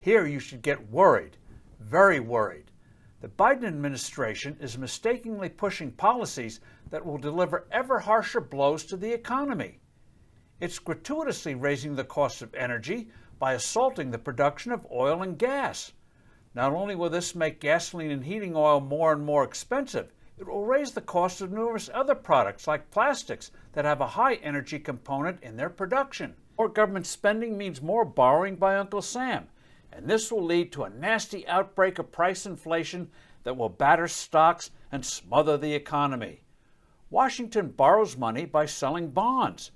Here you should get worried, very worried. The Biden administration is mistakenly pushing policies that will deliver ever harsher blows to the economy. It's gratuitously raising the cost of energy by assaulting the production of oil and gas. Not only will this make gasoline and heating oil more and more expensive, it will raise the cost of numerous other products like plastics that have a high energy component in their production. More government spending means more borrowing by Uncle Sam, and this will lead to a nasty outbreak of price inflation that will batter stocks and smother the economy. Washington borrows money by selling bonds.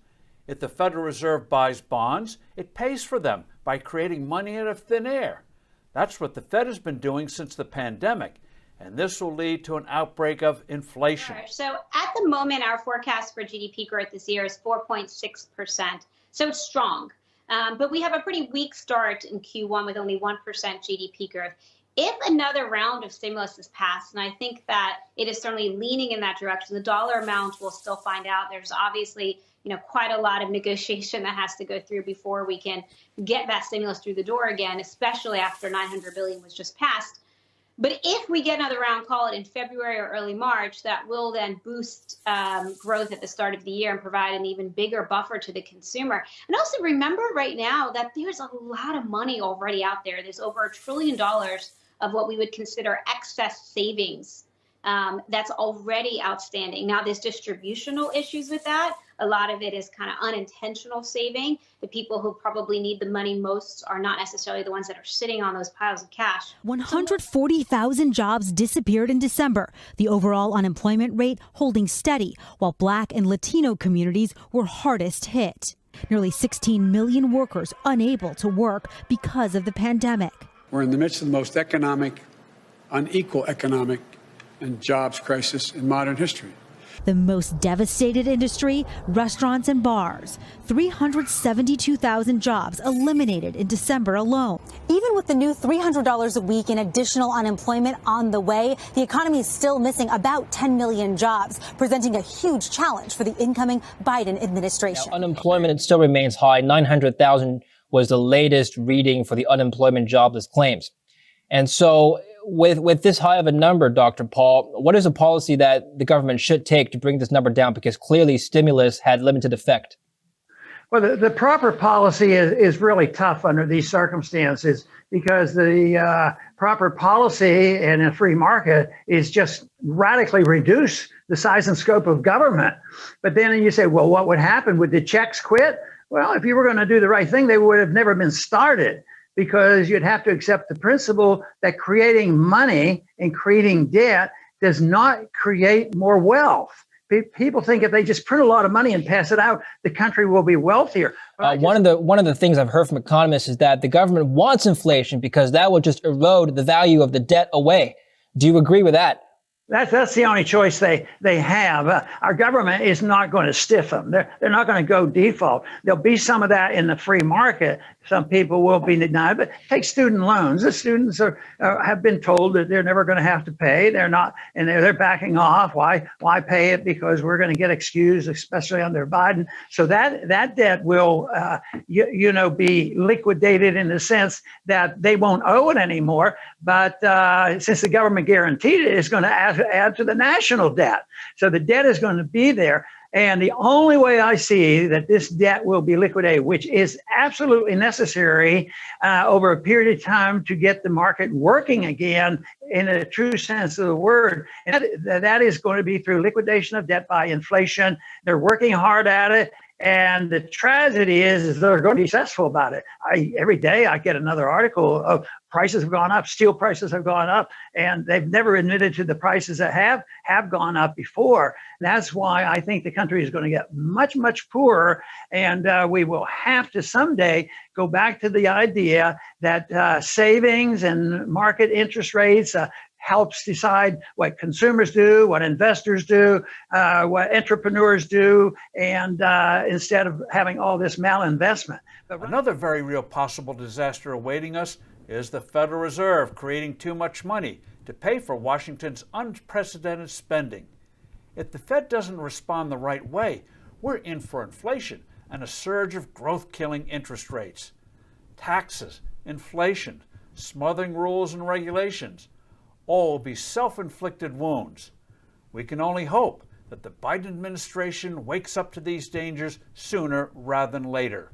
If the Federal Reserve buys bonds, it pays for them by creating money out of thin air. That's what the Fed has been doing since the pandemic, and this will lead to an outbreak of inflation. Sure. So at the moment, our forecast for GDP growth this year is 4.6%. So it's strong. But we have a pretty weak start in Q1 with only 1% GDP growth. If another round of stimulus is passed, and I think that it is certainly leaning in that direction, the dollar amount we'll still find out. There's obviously, quite a lot of negotiation that has to go through before we can get that stimulus through the door again, especially after $900 billion was just passed. But if we get another round, call it in February or early March, that will then boost growth at the start of the year and provide an even bigger buffer to the consumer. And also remember right now that there's a lot of money already out there. There's over $1 trillion of what we would consider excess savings that's already outstanding. Now, there's distributional issues with that. A lot of it is kind of unintentional saving. The people who probably need the money most are not necessarily the ones that are sitting on those piles of cash. 140,000 jobs disappeared in December, the overall unemployment rate holding steady, while Black and Latino communities were hardest hit. Nearly 16 million workers unable to work because of the pandemic. We're in the midst of the most unequal economic and jobs crisis in modern history. The most devastated industry, restaurants and bars. 372,000 jobs eliminated in December alone. Even with the new $300 a week in additional unemployment on the way, the economy is still missing about 10 million jobs, presenting a huge challenge for the incoming Biden administration. Now, unemployment still remains high. 900,000 was the latest reading for the unemployment jobless claims. And so with this high of a number, Dr. Paul, what is a policy that the government should take to bring this number down? Because clearly stimulus had limited effect. Well, the proper policy is really tough under these circumstances because the proper policy in a free market is just radically reduce the size and scope of government. But then you say, well, what would happen? Would the checks quit? Well, if you were going to do the right thing, they would have never been started, because you'd have to accept the principle that creating money and creating debt does not create more wealth. People think if they just print a lot of money and pass it out, the country will be wealthier. One of the things I've heard from economists is that the government wants inflation because that will just erode the value of the debt away. Do you agree with that? That's the only choice they have. Our government is not going to stiff them. They're not going to go default. There'll be some of that in the free market. Some people will be denied, but take student loans. The students have been told that they're never going to have to pay. They're not, and they're backing off. Why pay it? Because we're going to get excused, especially under Biden. So that debt will, be liquidated in the sense that they won't owe it anymore. But since the government guaranteed it, it's going to add to the national debt. So the debt is going to be there. And the only way I see that this debt will be liquidated, which is absolutely necessary over a period of time to get the market working again in a true sense of the word, and that is going to be through liquidation of debt by inflation. They're working hard at it. And the tragedy is they're going to be successful about it. Every day I get another article of prices have gone up, steel prices have gone up, and they've never admitted to the prices that have gone up before. That's why I think the country is going to get much, much poorer, and we will have to someday go back to the idea that savings and market interest rates helps decide what consumers do, what investors do, what entrepreneurs do, and instead of having all this malinvestment. Another very real possible disaster awaiting us is the Federal Reserve creating too much money to pay for Washington's unprecedented spending. If the Fed doesn't respond the right way, we're in for inflation and a surge of growth-killing interest rates. Taxes, inflation, smothering rules and regulations. All will be self-inflicted wounds. We can only hope that the Biden administration wakes up to these dangers sooner rather than later.